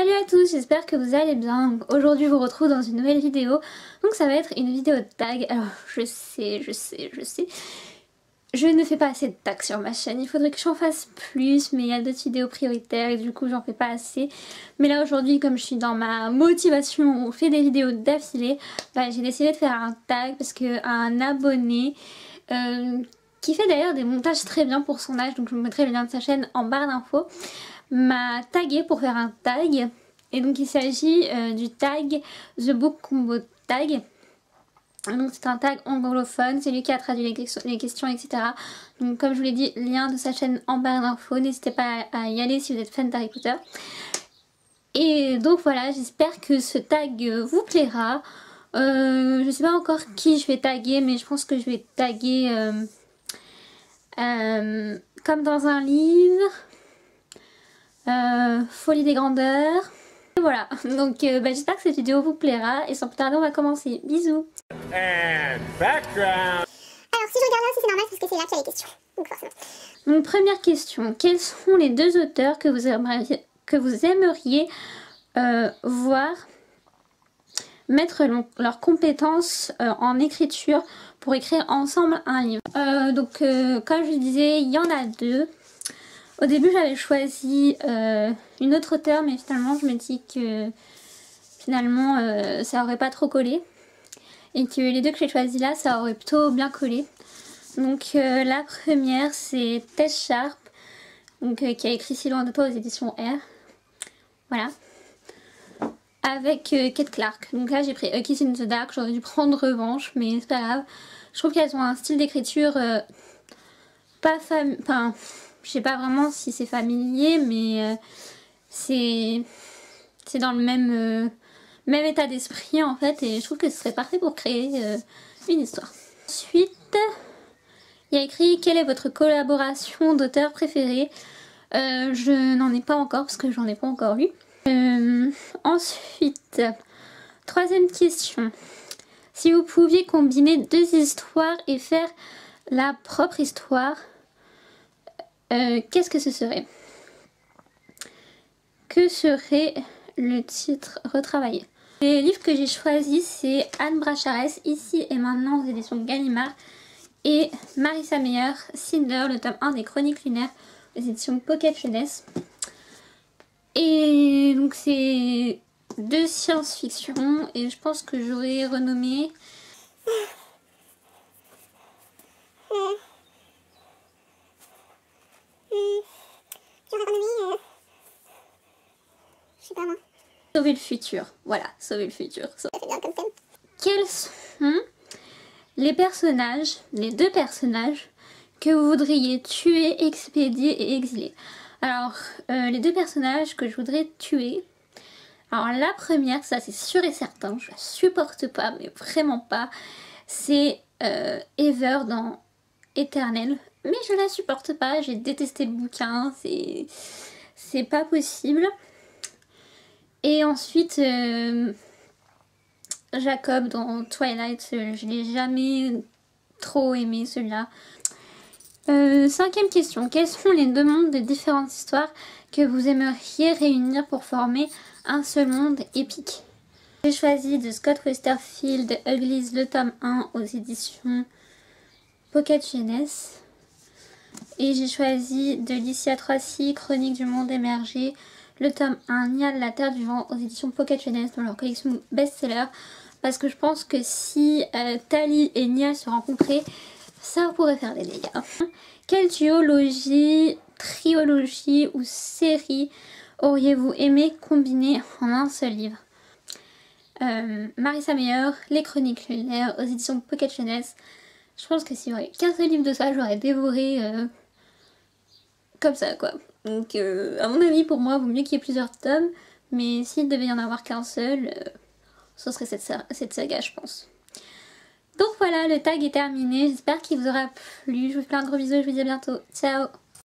Salut à tous, j'espère que vous allez bien. Aujourd'hui je vous retrouve dans une nouvelle vidéo. Donc ça va être une vidéo de tag. Alors je sais. Je ne fais pas assez de tags sur ma chaîne. Il faudrait que j'en fasse plus, mais il y a d'autres vidéos prioritaires et du coup j'en fais pas assez. Mais là aujourd'hui, comme je suis dans ma motivation, on fait des vidéos d'affilée, bah, j'ai décidé de faire un tag parce qu'un abonné qui fait d'ailleurs des montages très bien pour son âge, donc je vous mettrai le lien de sa chaîne en barre d'infos, m'a tagué pour faire un tag. Et donc il s'agit du tag The Book Combo Tag. Donc c'est un tag anglophone, c'est lui qui a traduit les questions, etc. Donc comme je vous l'ai dit, lien de sa chaîne en barre d'infos, n'hésitez pas à y aller si vous êtes fan d'Harry Potter. Et donc voilà, j'espère que ce tag vous plaira. Je sais pas encore qui je vais taguer, mais je pense que je vais taguer comme dans un livre, Folie des grandeurs. Et voilà, donc j'espère que cette vidéo vous plaira et sans plus tarder on va commencer. Bisous. And background. Alors si je regarde là aussi c'est normal parce que c'est là qu'il y a les questions. Donc forcément. Donc première question, quels sont les deux auteurs que vous aimeriez voir mettre leurs compétences en écriture pour écrire ensemble un livre? Comme je disais, il y en a deux. Au début j'avais choisi une autre auteure, mais finalement je me dis que ça aurait pas trop collé. Et que les deux que j'ai choisis là, ça aurait plutôt bien collé. Donc la première c'est Tess Sharp, donc, qui a écrit Si loin de toi aux éditions R. Voilà. Avec Kate Clark. Donc là j'ai pris A Kiss in the Dark, j'aurais dû prendre Revanche, mais c'est pas grave. Je trouve qu'elles ont un style d'écriture pas enfin, je sais pas vraiment si c'est familier, mais c'est dans le même état d'esprit en fait, et je trouve que ce serait parfait pour créer une histoire. Ensuite, il y a écrit quelle est votre collaboration d'auteur préférée. Je n'en ai pas encore parce que j'en ai pas encore lu. Ensuite, troisième question. Si vous pouviez combiner deux histoires et faire la propre histoire, qu'est-ce que ce serait? Que serait le titre retravaillé? Les livres que j'ai choisis, c'est Anne Bracharès, Ici et maintenant aux éditions Gallimard, et Marissa Meyer, Cinder, le tome 1 des Chroniques lunaires aux éditions Pocket Jeunesse. Et donc c'est deux science-fiction et je pense que j'aurais renommé J'aurais renommé je sais pas moi. Sauver le futur. Voilà, Sauver le futur. Ça fait bien comme thème. Quels sont les personnages, les deux personnages que vous voudriez tuer, expédier et exiler? Alors, les deux personnages que je voudrais tuer. Alors la première, ça c'est sûr et certain, je la supporte pas, mais vraiment pas. C'est Ever dans Éternel. Mais je la supporte pas, j'ai détesté le bouquin, c'est pas possible. Et ensuite, Jacob dans Twilight, je l'ai jamais trop aimé celui-là. Cinquième question, quels sont les deux mondes des différentes histoires que vous aimeriez réunir pour former un seul monde épique? J'ai choisi de Scott Westerfield, Uglies, le tome 1 aux éditions Pocket Jeunesse. Et j'ai choisi de Licia Troisi, Chronique du monde émergé, le tome 1, Niall, la terre du vent aux éditions Pocket Jeunesse dans leur collection best-seller. Parce que je pense que si Tali et Niall se rencontraient, ça pourrait faire des dégâts. Quelle duologie, triologie ou série auriez-vous aimé combiner en un seul livre? Marissa Meyer, Les Chroniques lunaires aux éditions Pocket Jeunesse. Je pense que s'il y aurait qu'un seul livre de ça, j'aurais dévoré comme ça quoi. Donc à mon avis, pour moi, il vaut mieux qu'il y ait plusieurs tomes. Mais s'il devait y en avoir qu'un seul, ce serait cette saga, je pense. Donc voilà, le tag est terminé. J'espère qu'il vous aura plu. Je vous fais plein de gros bisous. Je vous dis à bientôt. Ciao!